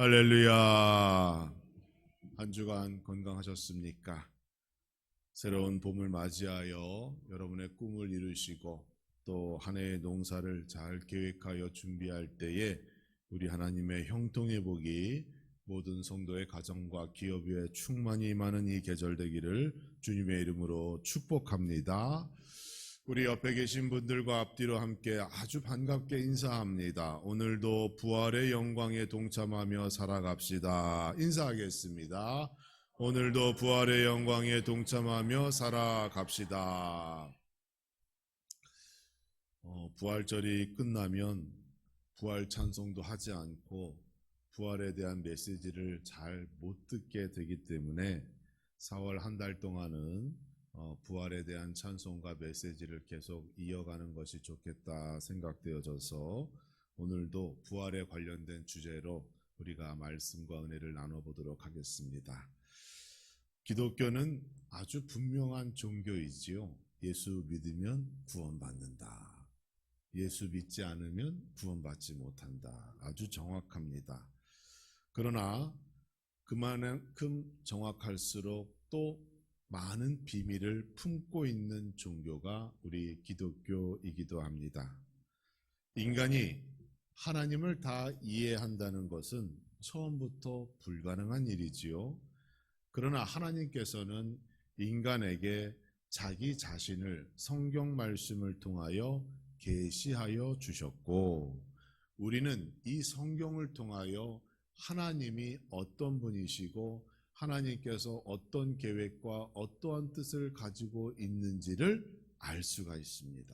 할렐루야. 한 주간 건강하셨습니까? 새로운 봄을 맞이하여 여러분의 꿈을 이루시고 또 한 해의 농사를 잘 계획하여 준비할 때에 우리 하나님의 형통의 복이 모든 성도의 가정과 기업 위에 충만히 임하는 이 계절 되기를 주님의 이름으로 축복합니다. 우리 옆에 계신 분들과 앞뒤로 함께 아주 반갑게 인사합니다. 오늘도 부활의 영광에 동참하며 살아갑시다. 인사하겠습니다. 오늘도 부활의 영광에 동참하며 살아갑시다. 부활절이 끝나면 부활 찬송도 하지 않고 부활에 대한 메시지를 잘 못 듣게 되기 때문에 4월 한 달 동안은 부활에 대한 찬송과 메시지를 계속 이어가는 것이 좋겠다 생각되어져서 오늘도 부활에 관련된 주제로 우리가 말씀과 은혜를 나눠보도록 하겠습니다. 기독교는 아주 분명한 종교이지요. 예수 믿으면 구원받는다. 예수 믿지 않으면 구원받지 못한다. 아주 정확합니다. 그러나 그만큼 정확할수록 또 많은 비밀을 품고 있는 종교가 우리 기독교이기도 합니다. 인간이 하나님을 다 이해한다는 것은 처음부터 불가능한 일이지요. 그러나 하나님께서는 인간에게 자기 자신을 성경 말씀을 통하여 계시하여 주셨고, 우리는 이 성경을 통하여 하나님이 어떤 분이시고 하나님께서 어떤 계획과 어떠한 뜻을 가지고 있는지를 알 수가 있습니다.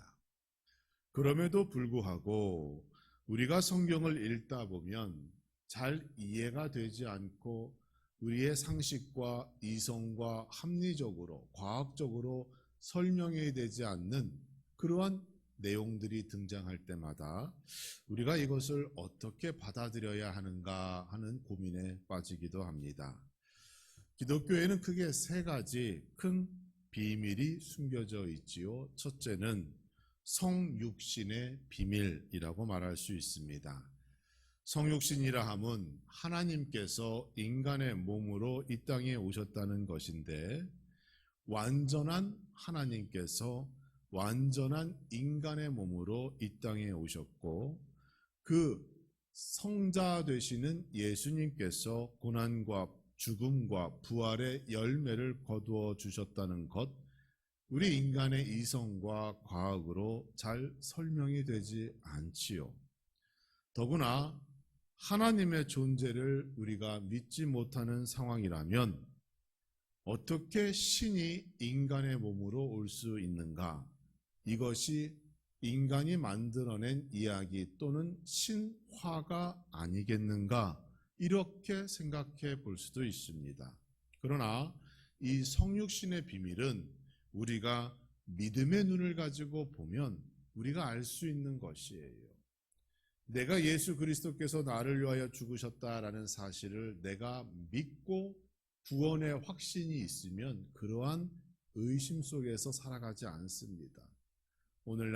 그럼에도 불구하고 우리가 성경을 읽다 보면 잘 이해가 되지 않고 우리의 상식과 이성과 합리적으로, 과학적으로 설명이 되지 않는 그러한 내용들이 등장할 때마다 우리가 이것을 어떻게 받아들여야 하는가 하는 고민에 빠지기도 합니다. 기독교에는 크게 세 가지 큰 비밀이 숨겨져 있지요. 첫째는 성육신의 비밀이라고 말할 수 있습니다. 성육신이라 함은 하나님께서 인간의 몸으로 이 땅에 오셨다는 것인데, 완전한 하나님께서 완전한 인간의 몸으로 이 땅에 오셨고, 그 성자 되시는 예수님께서 고난과 죽음과 부활의 열매를 거두어 주셨다는 것, 우리 인간의 이성과 과학으로 잘 설명이 되지 않지요. 더구나 하나님의 존재를 우리가 믿지 못하는 상황이라면 어떻게 신이 인간의 몸으로 올 수 있는가? 이것이 인간이 만들어낸 이야기 또는 신화가 아니겠는가? 이렇게 생각해 볼 수도 있습니다. 그러나 이 성육신의 비밀은 우리가 믿음의 눈을 가지고 보면 우리가 알 수 있는 것이에요. 내가 예수 그리스도께서 나를 위하여 죽으셨다라는 사실을 내가 믿고 구원의 확신이 있으면 그러한 의심 속에서 살아가지 않습니다. 오늘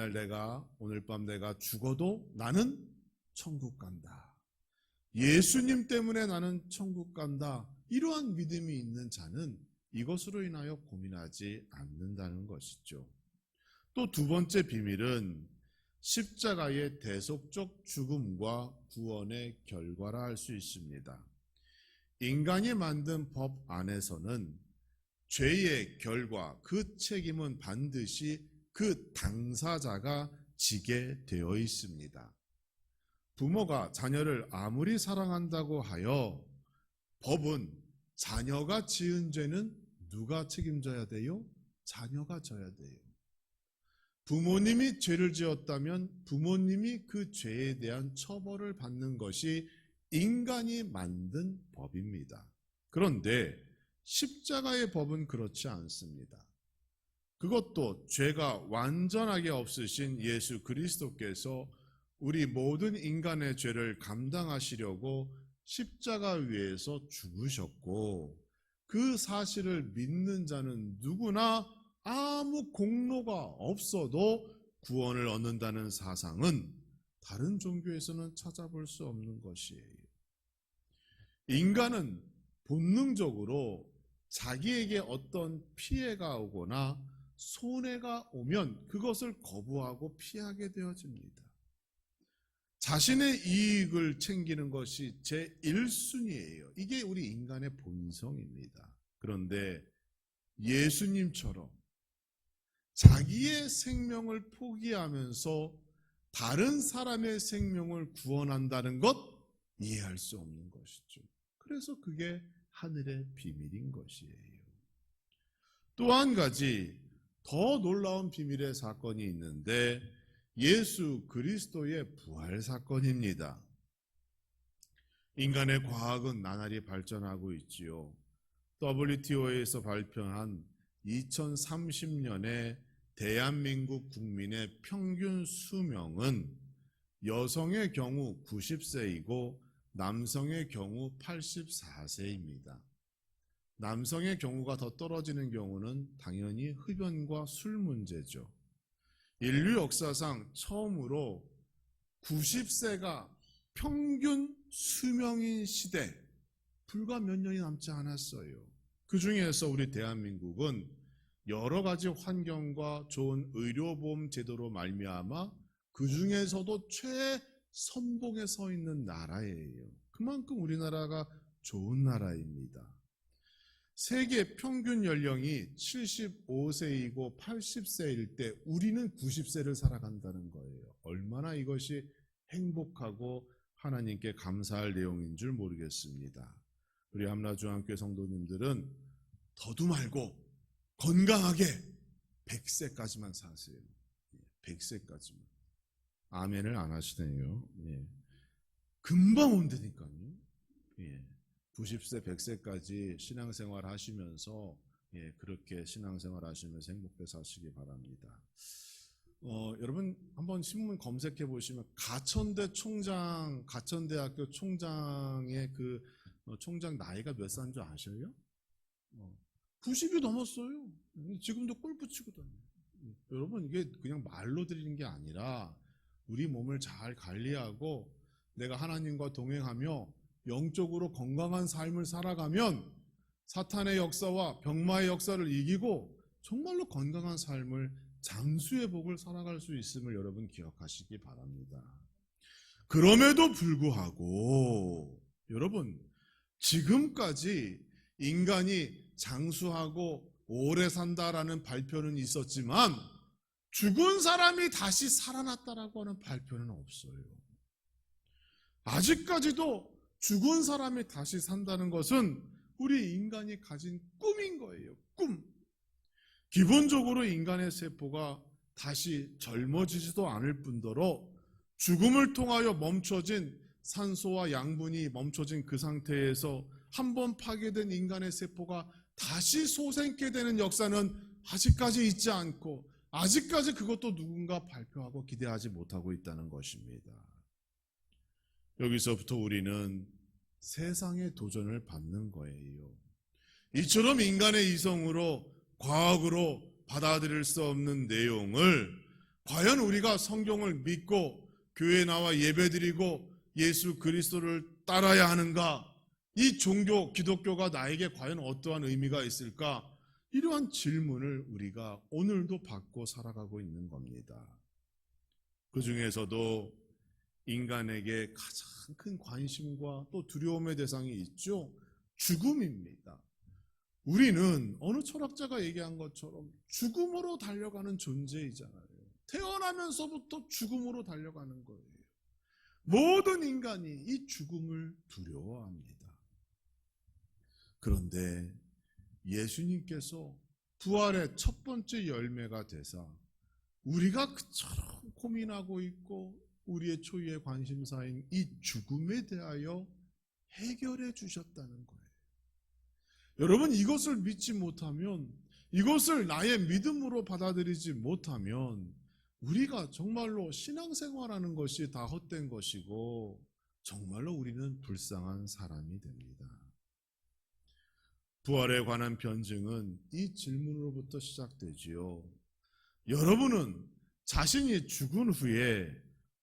밤 내가 죽어도 나는 천국 간다. 예수님 때문에 나는 천국 간다. 이러한 믿음이 있는 자는 이것으로 인하여 고민하지 않는다는 것이죠. 또 두 번째 비밀은 십자가의 대속적 죽음과 구원의 결과라 할 수 있습니다. 인간이 만든 법 안에서는 죄의 결과, 그 책임은 반드시 그 당사자가 지게 되어 있습니다. 부모가 자녀를 아무리 사랑한다고 하여 법은 자녀가 지은 죄는 누가 책임져야 돼요? 자녀가 져야 돼요. 부모님이 죄를 지었다면 부모님이 그 죄에 대한 처벌을 받는 것이 인간이 만든 법입니다. 그런데 십자가의 법은 그렇지 않습니다. 그것도 죄가 완전하게 없으신 예수 그리스도께서 우리 모든 인간의 죄를 감당하시려고 십자가 위에서 죽으셨고, 그 사실을 믿는 자는 누구나 아무 공로가 없어도 구원을 얻는다는 사상은 다른 종교에서는 찾아볼 수 없는 것이에요. 인간은 본능적으로 자기에게 어떤 피해가 오거나 손해가 오면 그것을 거부하고 피하게 되어집니다. 자신의 이익을 챙기는 것이 제 1순위예요. 이게 우리 인간의 본성입니다. 그런데 예수님처럼 자기의 생명을 포기하면서 다른 사람의 생명을 구원한다는 것, 이해할 수 없는 것이죠. 그래서 그게 하늘의 비밀인 것이에요. 또 한 가지 더 놀라운 비밀의 사건이 있는데 예수 그리스도의 부활 사건입니다. 인간의 과학은 나날이 발전하고 있지요. WTO에서 발표한 2030년의 대한민국 국민의 평균 수명은 여성의 경우 90세이고 남성의 경우 84세입니다. 남성의 경우가 더 떨어지는 경우는 당연히 흡연과 술 문제죠. 인류 역사상 처음으로 90세가 평균 수명인 시대, 불과 몇 년이 남지 않았어요. 그 중에서 우리 대한민국은 여러 가지 환경과 좋은 의료보험 제도로 말미암아 그 중에서도 최선봉에 서 있는 나라예요. 그만큼 우리나라가 좋은 나라입니다. 세계 평균 연령이 75세이고 80세일 때 우리는 90세를 살아간다는 거예요. 얼마나 이것이 행복하고 하나님께 감사할 내용인 줄 모르겠습니다. 우리 함라중앙교회 성도님들은 더도 말고 건강하게 100세까지만 사세요. 100세까지만. 아멘을 안 하시네요. 금방 온다니까요. 90세, 100세까지 신앙생활 하시면서 그렇게 신앙생활 하시면서 행복하게 사시기 바랍니다. 여러분 한번 신문 검색해 보시면 가천대 총장, 가천대학교 총장의 그 총장 나이가 몇 살인 줄 아셔요? 90이 넘었어요. 지금도 골프 치고 다녀요. 여러분 이게 그냥 말로 드리는 게 아니라 우리 몸을 잘 관리하고 내가 하나님과 동행하며 영적으로 건강한 삶을 살아가면 사탄의 역사와 병마의 역사를 이기고 정말로 건강한 삶을 장수의 복을 살아갈 수 있음을 여러분 기억하시기 바랍니다. 그럼에도 불구하고 여러분 지금까지 인간이 장수하고 오래 산다라는 발표는 있었지만 죽은 사람이 다시 살아났다라고 하는 발표는 없어요. 아직까지도 죽은 사람이 다시 산다는 것은 우리 인간이 가진 꿈인 거예요. 꿈. 기본적으로 인간의 세포가 다시 젊어지지도 않을 뿐더러 죽음을 통하여 멈춰진 산소와 양분이 멈춰진 그 상태에서 한번 파괴된 인간의 세포가 다시 솟게 되는 역사는 아직까지 있지 않고 아직까지 그것도 누군가 발표하고 기대하지 못하고 있다는 것입니다. 여기서부터 우리는 세상의 도전을 받는 거예요. 이처럼 인간의 이성으로 과학으로 받아들일 수 없는 내용을 과연 우리가 성경을 믿고 교회에 나와 예배드리고 예수 그리스도를 따라야 하는가? 이 종교 기독교가 나에게 과연 어떠한 의미가 있을까? 이러한 질문을 우리가 오늘도 받고 살아가고 있는 겁니다. 그 중에서도 인간에게 가장 큰 관심과 또 두려움의 대상이 있죠. 죽음입니다. 우리는 어느 철학자가 얘기한 것처럼 죽음으로 달려가는 존재이잖아요. 태어나면서부터 죽음으로 달려가는 거예요. 모든 인간이 이 죽음을 두려워합니다. 그런데 예수님께서 부활의 첫 번째 열매가 되사 우리가 그처럼 고민하고 있고 우리의 초유의 관심사인 이 죽음에 대하여 해결해 주셨다는 거예요. 여러분 이것을 믿지 못하면 이것을 나의 믿음으로 받아들이지 못하면 우리가 정말로 신앙생활하는 것이 다 헛된 것이고 정말로 우리는 불쌍한 사람이 됩니다. 부활에 관한 변증은 이 질문으로부터 시작되지요. 여러분은 자신이 죽은 후에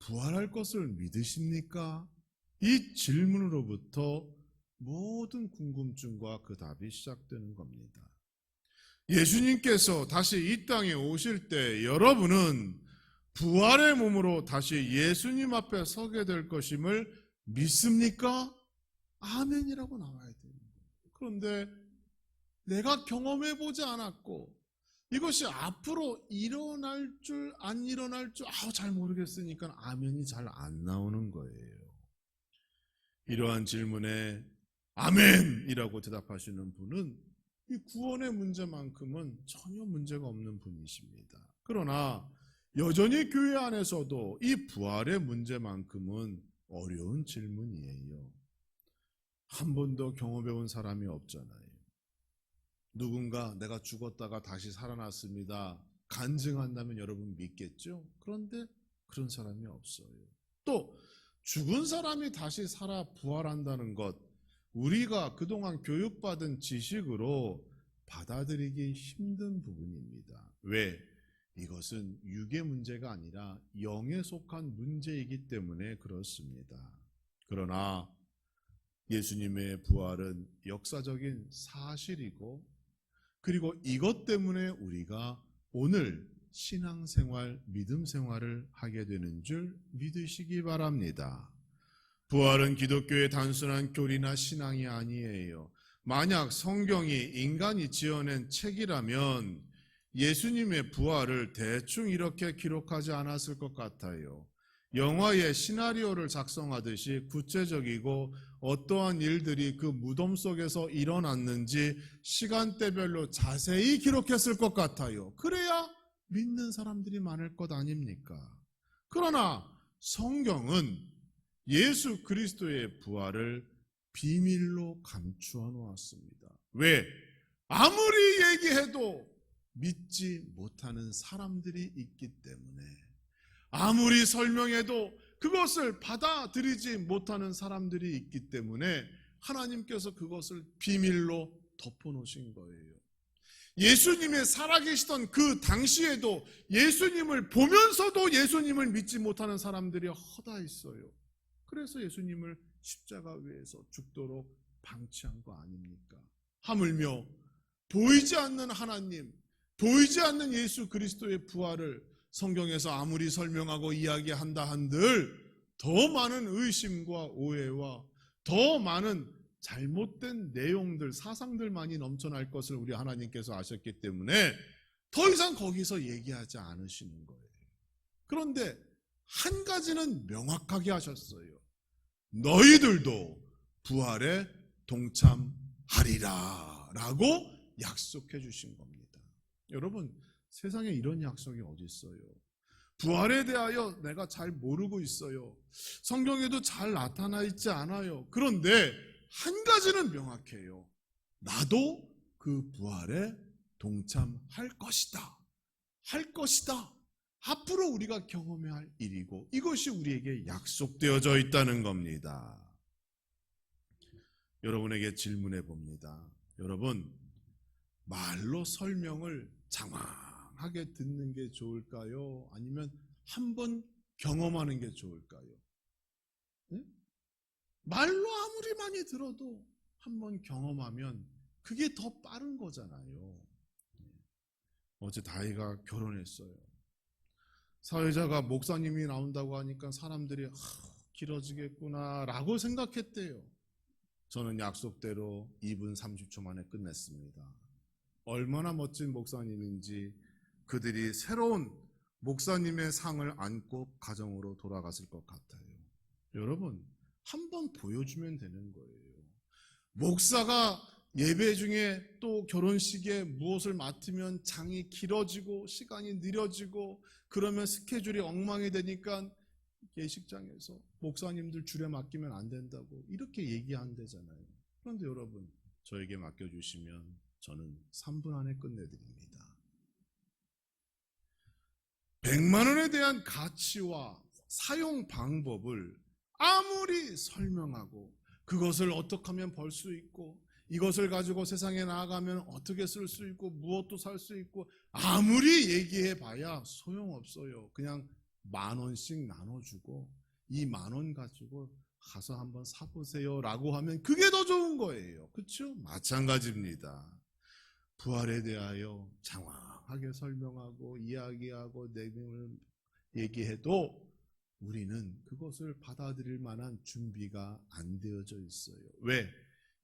부활할 것을 믿으십니까? 이 질문으로부터 모든 궁금증과 그 답이 시작되는 겁니다. 예수님께서 다시 이 땅에 오실 때 여러분은 부활의 몸으로 다시 예수님 앞에 서게 될 것임을 믿습니까? 아멘이라고 나와야 돼요. 그런데 내가 경험해 보지 않았고 이것이 앞으로 일어날 줄 안 일어날 줄 잘 모르겠으니까 아멘이 잘 안 나오는 거예요. 이러한 질문에 아멘이라고 대답하시는 분은 이 구원의 문제만큼은 전혀 문제가 없는 분이십니다. 그러나 여전히 교회 안에서도 이 부활의 문제만큼은 어려운 질문이에요. 한 번도 경험해 본 사람이 없잖아요. 누군가 내가 죽었다가 다시 살아났습니다. 간증한다면 여러분 믿겠죠? 그런데 그런 사람이 없어요. 또 죽은 사람이 다시 살아 부활한다는 것, 우리가 그동안 교육받은 지식으로 받아들이기 힘든 부분입니다. 왜? 이것은 육의 문제가 아니라 영에 속한 문제이기 때문에 그렇습니다. 그러나 예수님의 부활은 역사적인 사실이고, 그리고 이것 때문에 우리가 오늘 신앙생활, 믿음 생활을 하게 되는 줄 믿으시기 바랍니다. 부활은 기독교의 단순한 교리나 신앙이 아니에요. 만약 성경이 인간이 지어낸 책이라면 예수님의 부활을 대충 이렇게 기록하지 않았을 것 같아요. 영화의 시나리오를 작성하듯이 구체적이고 어떠한 일들이 그 무덤 속에서 일어났는지 시간대별로 자세히 기록했을 것 같아요. 그래야 믿는 사람들이 많을 것 아닙니까? 그러나 성경은 예수 그리스도의 부활을 비밀로 감추어 놓았습니다. 왜? 아무리 얘기해도 믿지 못하는 사람들이 있기 때문에, 아무리 설명해도 그것을 받아들이지 못하는 사람들이 있기 때문에 하나님께서 그것을 비밀로 덮어놓으신 거예요. 예수님이 살아계시던 그 당시에도 예수님을 보면서도 예수님을 믿지 못하는 사람들이 허다 있어요. 그래서 예수님을 십자가 위에서 죽도록 방치한 거 아닙니까? 하물며 보이지 않는 하나님, 보이지 않는 예수 그리스도의 부활을 성경에서 아무리 설명하고 이야기한다 한들 더 많은 의심과 오해와 더 많은 잘못된 내용들, 사상들만이 넘쳐날 것을 우리 하나님께서 아셨기 때문에 더 이상 거기서 얘기하지 않으시는 거예요. 그런데 한 가지는 명확하게 하셨어요. 너희들도 부활에 동참하리라 라고 약속해 주신 겁니다. 여러분, 세상에 이런 약속이 어디 있어요? 부활에 대하여 내가 잘 모르고 있어요. 성경에도 잘 나타나 있지 않아요. 그런데 한 가지는 명확해요. 나도 그 부활에 동참할 것이다. 할 것이다. 앞으로 우리가 경험해야 할 일이고 이것이 우리에게 약속되어져 있다는 겁니다. 여러분에게 질문해 봅니다. 여러분, 말로 설명을 장황하게 듣는 게 좋을까요? 아니면 한번 경험하는 게 좋을까요? 네? 말로 아무리 많이 들어도 한번 경험하면 그게 더 빠른 거잖아요. 어제 다이가 결혼했어요. 사회자가 목사님이 나온다고 하니까 사람들이 길어지겠구나 라고 생각했대요. 저는 약속대로 2분 30초 만에 끝냈습니다. 얼마나 멋진 목사님인지 그들이 새로운 목사님의 상을 안고 가정으로 돌아갔을 것 같아요. 여러분, 한번 보여주면 되는 거예요. 목사가 예배 중에 또 결혼식에 무엇을 맡으면 장이 길어지고 시간이 느려지고 그러면 스케줄이 엉망이 되니까 예식장에서 목사님들 줄에 맡기면 안 된다고 이렇게 얘기한대잖아요. 그런데 여러분, 저에게 맡겨주시면 저는 3분 안에 끝내드립니다. 100만 원에 대한 가치와 사용 방법을 아무리 설명하고 그것을 어떻게 하면 벌 수 있고 이것을 가지고 세상에 나아가면 어떻게 쓸 수 있고 무엇도 살 수 있고 아무리 얘기해 봐야 소용없어요. 그냥 10,000원씩 나눠주고 이 10,000원 가지고 가서 한번 사보세요라고 하면 그게 더 좋은 거예요. 그렇죠? 마찬가지입니다. 부활에 대하여 장황하게 설명하고 이야기하고 내용을 얘기해도 우리는 그것을 받아들일 만한 준비가 안 되어져 있어요. 왜?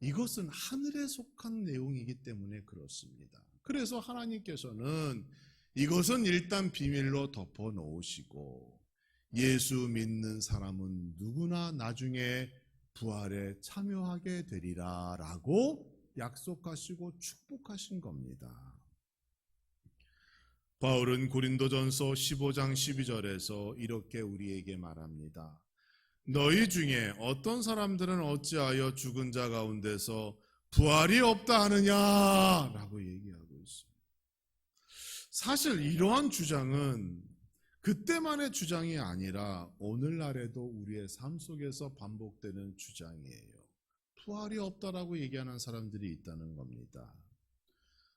이것은 하늘에 속한 내용이기 때문에 그렇습니다. 그래서 하나님께서는 이것은 일단 비밀로 덮어 놓으시고 예수 믿는 사람은 누구나 나중에 부활에 참여하게 되리라 라고 약속하시고 축복하신 겁니다. 바울은 고린도전서 15장 12절에서 이렇게 우리에게 말합니다. 너희 중에 어떤 사람들은 어찌하여 죽은 자 가운데서 부활이 없다 하느냐 라고 얘기하고 있어요. 사실 이러한 주장은 그때만의 주장이 아니라 오늘날에도 우리의 삶 속에서 반복되는 주장이에요. 부활이 없다라고 얘기하는 사람들이 있다는 겁니다.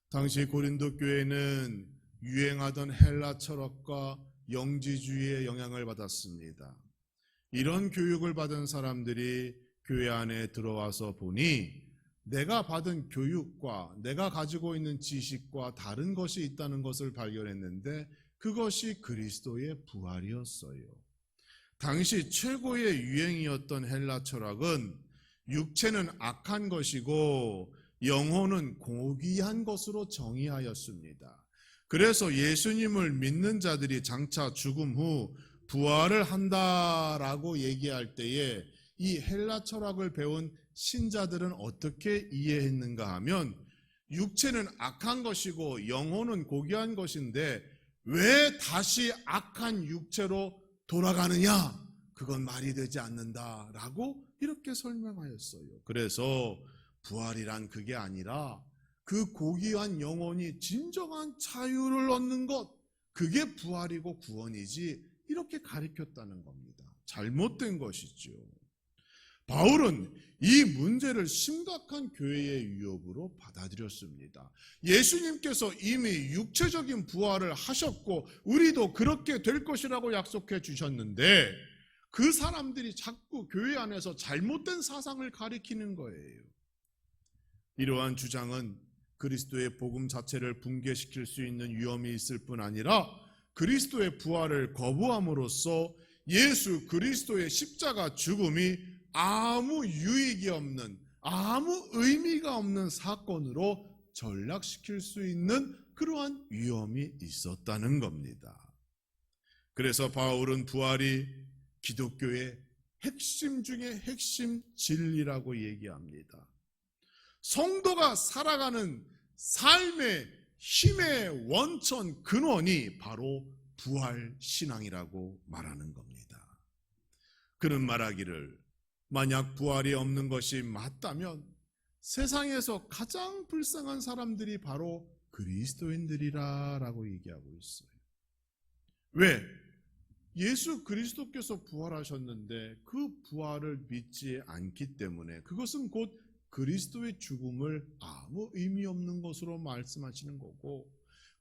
당시 고린도 교회는 유행하던 헬라 철학과 영지주의의 영향을 받았습니다. 이런 교육을 받은 사람들이 교회 안에 들어와서 보니 내가 받은 교육과 내가 가지고 있는 지식과 다른 것이 있다는 것을 발견했는데 그것이 그리스도의 부활이었어요. 당시 최고의 유행이었던 헬라 철학은 육체는 악한 것이고 영혼은 고귀한 것으로 정의하였습니다. 그래서 예수님을 믿는 자들이 장차 죽음 후 부활을 한다라고 얘기할 때에 이 헬라 철학을 배운 신자들은 어떻게 이해했는가 하면 육체는 악한 것이고 영혼은 고귀한 것인데 왜 다시 악한 육체로 돌아가느냐? 그건 말이 되지 않는다라고 이렇게 설명하였어요. 그래서 부활이란 그게 아니라 그 고귀한 영혼이 진정한 자유를 얻는 것, 그게 부활이고 구원이지 이렇게 가르쳤다는 겁니다. 잘못된 것이죠. 바울은 이 문제를 심각한 교회의 위협으로 받아들였습니다. 예수님께서 이미 육체적인 부활을 하셨고 우리도 그렇게 될 것이라고 약속해 주셨는데 그 사람들이 자꾸 교회 안에서 잘못된 사상을 가리키는 거예요. 이러한 주장은 그리스도의 복음 자체를 붕괴시킬 수 있는 위험이 있을 뿐 아니라 그리스도의 부활을 거부함으로써 예수 그리스도의 십자가 죽음이 아무 유익이 없는, 아무 의미가 없는 사건으로 전락시킬 수 있는 그러한 위험이 있었다는 겁니다. 그래서 바울은 부활이 기독교의 핵심 중에 핵심 진리라고 얘기합니다. 성도가 살아가는 삶의 힘의 원천 근원이 바로 부활 신앙이라고 말하는 겁니다. 그는 말하기를 만약 부활이 없는 것이 맞다면 세상에서 가장 불쌍한 사람들이 바로 그리스도인들이라고 얘기하고 있어요. 왜? 예수 그리스도께서 부활하셨는데 그 부활을 믿지 않기 때문에 그것은 곧 그리스도의 죽음을 아무 의미 없는 것으로 말씀하시는 거고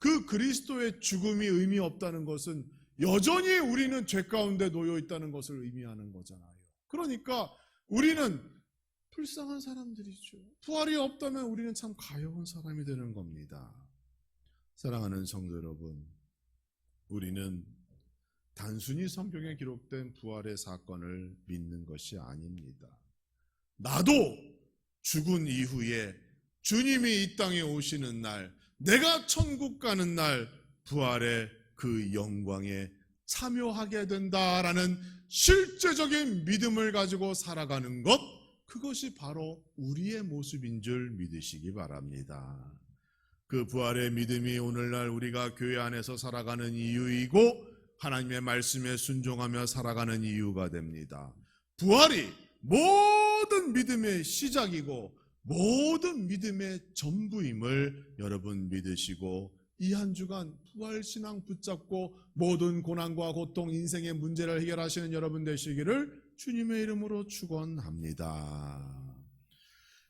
그 그리스도의 죽음이 의미 없다는 것은 여전히 우리는 죄 가운데 놓여 있다는 것을 의미하는 거잖아요. 그러니까 우리는 불쌍한 사람들이죠. 부활이 없다면 우리는 참 가여운 사람이 되는 겁니다. 사랑하는 성도 여러분, 우리는 단순히 성경에 기록된 부활의 사건을 믿는 것이 아닙니다. 나도 죽은 이후에 주님이 이 땅에 오시는 날, 내가 천국 가는 날 부활의 그 영광에 참여하게 된다라는 실제적인 믿음을 가지고 살아가는 것, 그것이 바로 우리의 모습인 줄 믿으시기 바랍니다. 그 부활의 믿음이 오늘날 우리가 교회 안에서 살아가는 이유이고 하나님의 말씀에 순종하며 살아가는 이유가 됩니다. 부활이 모든 믿음의 시작이고 모든 믿음의 전부임을 여러분 믿으시고 이 한 주간 부활신앙 붙잡고 모든 고난과 고통, 인생의 문제를 해결하시는 여러분 되시기를 주님의 이름으로 축원합니다.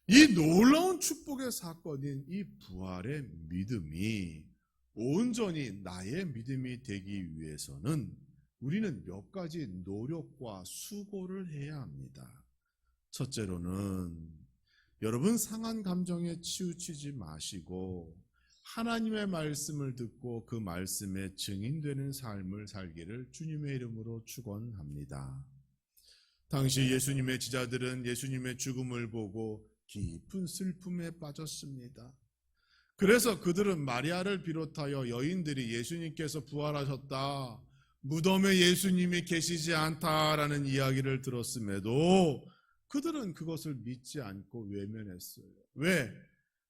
이 놀라운 축복의 사건인 이 부활의 믿음이 온전히 나의 믿음이 되기 위해서는 우리는 몇 가지 노력과 수고를 해야 합니다. 첫째로는 여러분 상한 감정에 치우치지 마시고 하나님의 말씀을 듣고 그 말씀에 증인되는 삶을 살기를 주님의 이름으로 축원합니다. 당시 예수님의 제자들은 예수님의 죽음을 보고 깊은 슬픔에 빠졌습니다. 그래서 그들은 마리아를 비롯하여 여인들이 예수님께서 부활하셨다, 무덤에 예수님이 계시지 않다라는 이야기를 들었음에도 그들은 그것을 믿지 않고 외면했어요. 왜?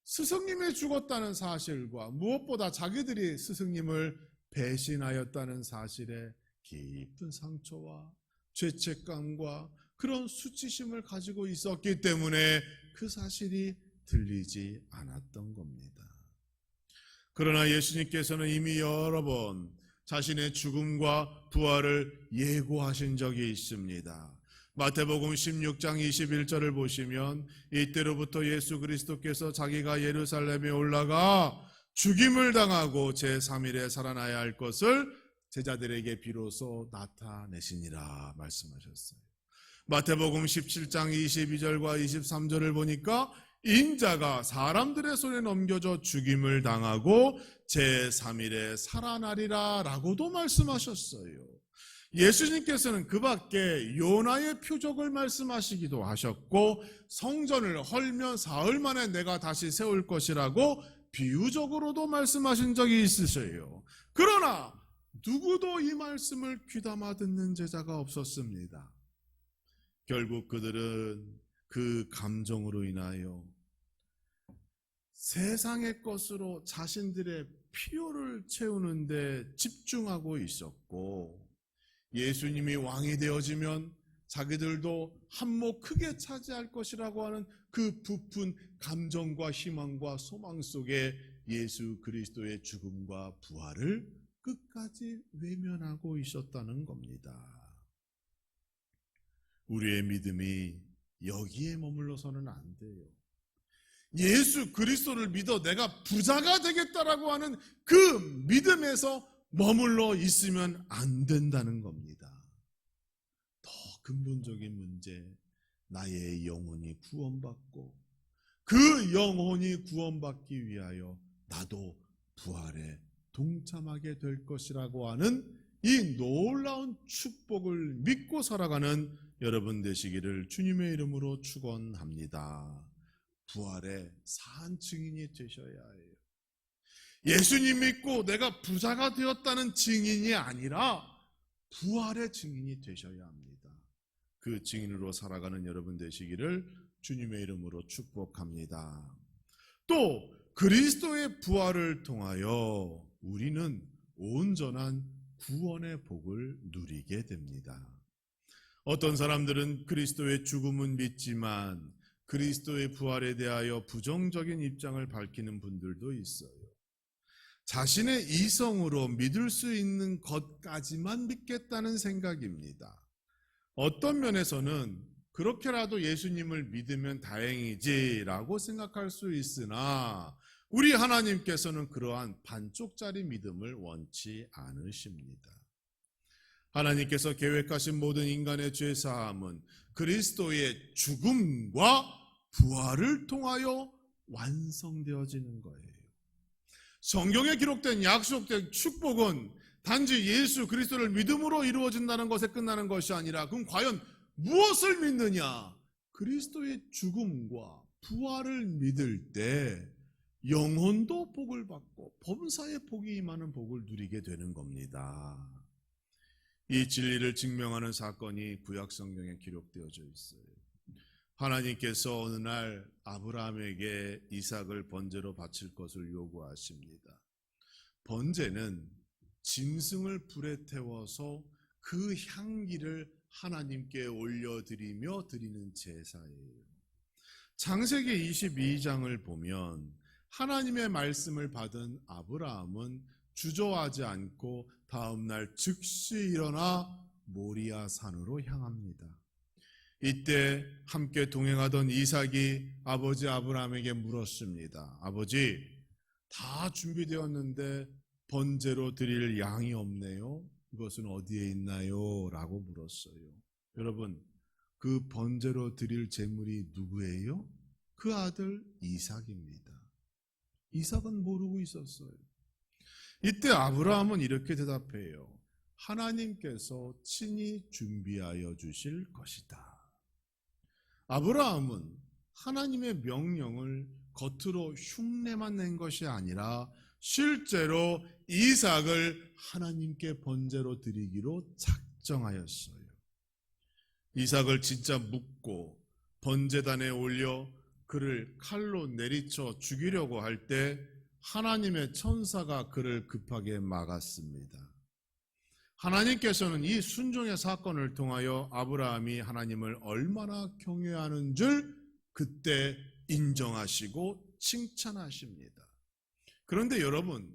스승님이 죽었다는 사실과 무엇보다 자기들이 스승님을 배신하였다는 사실에 깊은 상처와 죄책감과 그런 수치심을 가지고 있었기 때문에 그 사실이 들리지 않았던 겁니다. 그러나 예수님께서는 이미 여러 번 자신의 죽음과 부활을 예고하신 적이 있습니다. 마태복음 16장 21절을 보시면 이때로부터 예수 그리스도께서 자기가 예루살렘에 올라가 죽임을 당하고 제3일에 살아나야 할 것을 제자들에게 비로소 나타내시니라 말씀하셨어요. 마태복음 17장 22절과 23절을 보니까 인자가 사람들의 손에 넘겨져 죽임을 당하고 제3일에 살아나리라 라고도 말씀하셨어요. 예수님께서는 그 밖에 요나의 표적을 말씀하시기도 하셨고 성전을 헐면 사흘 만에 내가 다시 세울 것이라고 비유적으로도 말씀하신 적이 있으셔요. 그러나 누구도 이 말씀을 귀담아 듣는 제자가 없었습니다. 결국 그들은 그 감정으로 인하여 세상의 것으로 자신들의 필요를 채우는데 집중하고 있었고, 예수님이 왕이 되어지면 자기들도 한몫 크게 차지할 것이라고 하는 그 부푼 감정과 희망과 소망 속에 예수 그리스도의 죽음과 부활을 끝까지 외면하고 있었다는 겁니다. 우리의 믿음이 여기에 머물러서는 안 돼요. 예수 그리스도를 믿어 내가 부자가 되겠다라고 하는 그 믿음에서 머물러 있으면 안 된다는 겁니다. 더 근본적인 문제, 나의 영혼이 구원받고 그 영혼이 구원받기 위하여 나도 부활에 동참하게 될 것이라고 하는 이 놀라운 축복을 믿고 살아가는 여러분 되시기를 주님의 이름으로 축원합니다. 부활의 산 증인이 되셔야 해요. 예수님 믿고 내가 부자가 되었다는 증인이 아니라 부활의 증인이 되셔야 합니다. 그 증인으로 살아가는 여러분 되시기를 주님의 이름으로 축복합니다. 또 그리스도의 부활을 통하여 우리는 온전한 구원의 복을 누리게 됩니다. 어떤 사람들은 그리스도의 죽음은 믿지만 그리스도의 부활에 대하여 부정적인 입장을 밝히는 분들도 있어요. 자신의 이성으로 믿을 수 있는 것까지만 믿겠다는 생각입니다. 어떤 면에서는 그렇게라도 예수님을 믿으면 다행이지라고 생각할 수 있으나 우리 하나님께서는 그러한 반쪽짜리 믿음을 원치 않으십니다. 하나님께서 계획하신 모든 인간의 죄사함은 그리스도의 죽음과 부활을 통하여 완성되어지는 거예요. 성경에 기록된 약속된 축복은 단지 예수 그리스도를 믿음으로 이루어진다는 것에 끝나는 것이 아니라 그럼 과연 무엇을 믿느냐? 그리스도의 죽음과 부활을 믿을 때 영혼도 복을 받고 범사의 복이 임하는 복을 누리게 되는 겁니다. 이 진리를 증명하는 사건이 구약 성경에 기록되어져 있어요. 하나님께서 어느 날 아브라함에게 이삭을 번제로 바칠 것을 요구하십니다. 번제는 짐승을 불에 태워서 그 향기를 하나님께 올려드리며 드리는 제사예요. 창세기 22장을 보면 하나님의 말씀을 받은 아브라함은 주저하지 않고 다음날 즉시 일어나 모리아 산으로 향합니다. 이때 함께 동행하던 이삭이 아버지 아브라함에게 물었습니다. 아버지, 다 준비되었는데 번제로 드릴 양이 없네요. 이것은 어디에 있나요? 라고 물었어요. 여러분, 그 번제로 드릴 제물이 누구예요? 그 아들 이삭입니다. 이삭은 모르고 있었어요. 이때 아브라함은 이렇게 대답해요. 하나님께서 친히 준비하여 주실 것이다. 아브라함은 하나님의 명령을 겉으로 흉내만 낸 것이 아니라 실제로 이삭을 하나님께 번제로 드리기로 작정하였어요. 이삭을 진짜 묻고 번제단에 올려 그를 칼로 내리쳐 죽이려고 할 때 하나님의 천사가 그를 급하게 막았습니다. 하나님께서는 이 순종의 사건을 통하여 아브라함이 하나님을 얼마나 경외하는 줄 그때 인정하시고 칭찬하십니다. 그런데 여러분,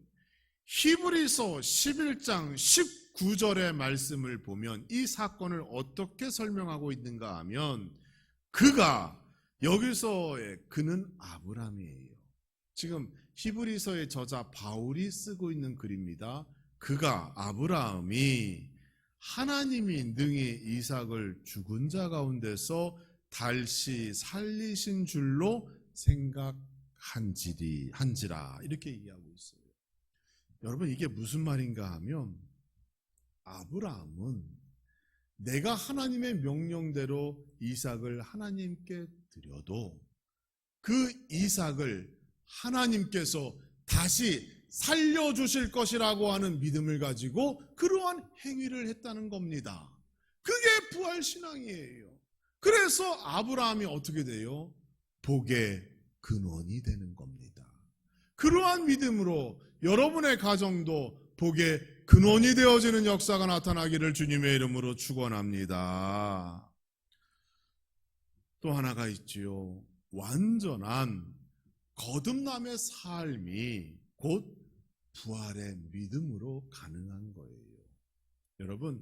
히브리서 11장 19절의 말씀을 보면 이 사건을 어떻게 설명하고 있는가 하면 그가, 여기서의 그는 아브라함이에요. 지금 히브리서의 저자 바울이 쓰고 있는 글입니다. 그가, 아브라함이 하나님이 능히 이삭을 죽은 자 가운데서 다시 살리신 줄로 생각한지라 이렇게 얘기하고 있어요. 여러분, 이게 무슨 말인가 하면 아브라함은 내가 하나님의 명령대로 이삭을 하나님께 드려도 그 이삭을 하나님께서 다시 살려주실 것이라고 하는 믿음을 가지고 그러한 행위를 했다는 겁니다. 그게 부활신앙이에요. 그래서 아브라함이 어떻게 돼요? 복의 근원이 되는 겁니다. 그러한 믿음으로 여러분의 가정도 복의 근원이 되어지는 역사가 나타나기를 주님의 이름으로 축원합니다. 또 하나가 있지요. 완전한 거듭남의 삶이 곧 부활의 믿음으로 가능한 거예요. 여러분,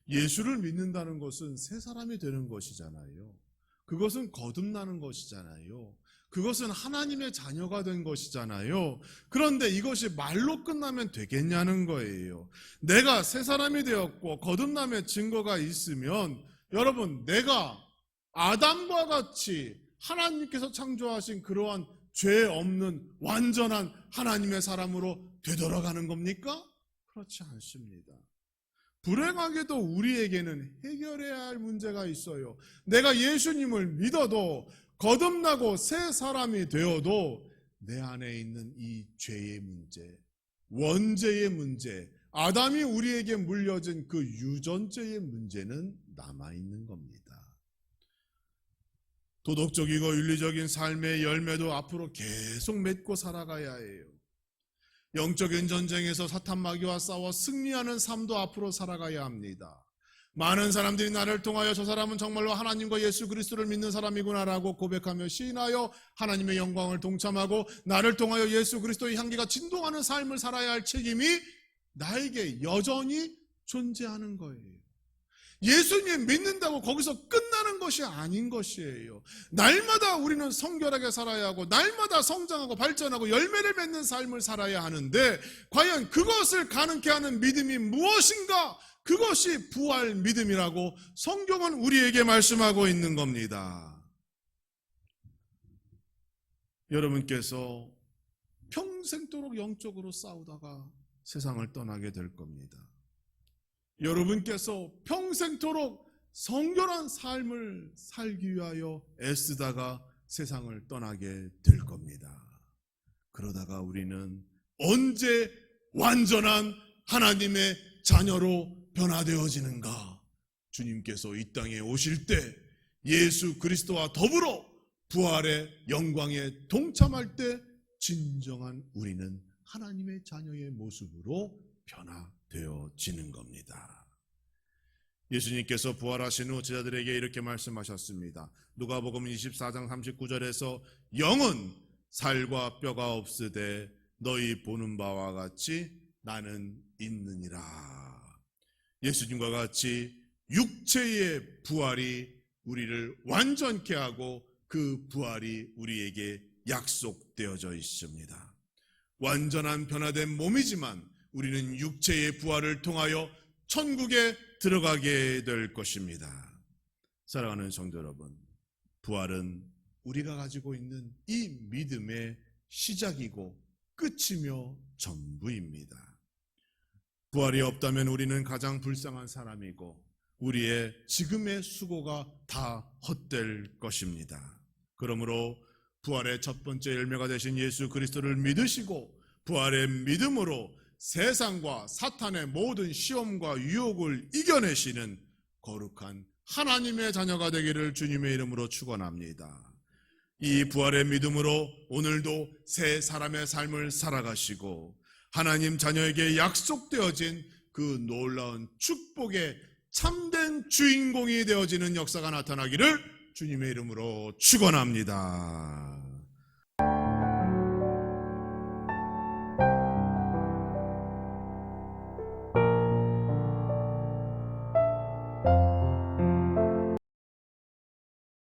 예수를 믿는다는 것은 새 사람이 되는 것이잖아요. 그것은 거듭나는 것이잖아요. 그것은 하나님의 자녀가 된 것이잖아요. 그런데 이것이 말로 끝나면 되겠냐는 거예요. 내가 새 사람이 되었고 거듭남의 증거가 있으면 여러분, 내가 아담과 같이 하나님께서 창조하신 그러한 죄 없는 완전한 하나님의 사람으로 되돌아가는 겁니까? 그렇지 않습니다. 불행하게도 우리에게는 해결해야 할 문제가 있어요. 내가 예수님을 믿어도 거듭나고 새 사람이 되어도 내 안에 있는 이 죄의 문제, 원죄의 문제, 아담이 우리에게 물려진 그 유전죄의 문제는 남아있는 겁니다. 도덕적이고 윤리적인 삶의 열매도 앞으로 계속 맺고 살아가야 해요. 영적인 전쟁에서 사탄 마귀와 싸워 승리하는 삶도 앞으로 살아가야 합니다. 많은 사람들이 나를 통하여 저 사람은 정말로 하나님과 예수 그리스도를 믿는 사람이구나라고 고백하며 시인하여 하나님의 영광을 동참하고 나를 통하여 예수 그리스도의 향기가 진동하는 삶을 살아야 할 책임이 나에게 여전히 존재하는 거예요. 예수님 믿는다고 거기서 끝나는 것이 아닌 것이에요. 날마다 우리는 성결하게 살아야 하고 날마다 성장하고 발전하고 열매를 맺는 삶을 살아야 하는데 과연 그것을 가능케 하는 믿음이 무엇인가? 그것이 부활 믿음이라고 성경은 우리에게 말씀하고 있는 겁니다. 여러분께서 평생도록 영적으로 싸우다가 세상을 떠나게 될 겁니다. 여러분께서 평생토록 성결한 삶을 살기 위하여 애쓰다가 세상을 떠나게 될 겁니다. 그러다가 우리는 언제 완전한 하나님의 자녀로 변화되어지는가? 주님께서 이 땅에 오실 때 예수 그리스도와 더불어 부활의 영광에 동참할 때 진정한 우리는 하나님의 자녀의 모습으로 변화되어지는 겁니다. 예수님께서 부활하신 후 제자들에게 이렇게 말씀하셨습니다. 누가복음 24장 39절에서 영은 살과 뼈가 없으되 너희 보는 바와 같이 나는 있느니라. 예수님과 같이 육체의 부활이 우리를 완전케 하고 그 부활이 우리에게 약속되어져 있습니다. 완전한 변화된 몸이지만 우리는 육체의 부활을 통하여 천국에 들어가게 될 것입니다. 사랑하는 성도 여러분, 부활은 우리가 가지고 있는 이 믿음의 시작이고 끝이며 전부입니다. 부활이 없다면 우리는 가장 불쌍한 사람이고 우리의 지금의 수고가 다 헛될 것입니다. 그러므로 부활의 첫 번째 열매가 되신 예수 그리스도를 믿으시고 부활의 믿음으로 세상과 사탄의 모든 시험과 유혹을 이겨내시는 거룩한 하나님의 자녀가 되기를 주님의 이름으로 축원합니다. 이 부활의 믿음으로 오늘도 새 사람의 삶을 살아가시고 하나님 자녀에게 약속되어진 그 놀라운 축복의 참된 주인공이 되어지는 역사가 나타나기를 주님의 이름으로 축원합니다.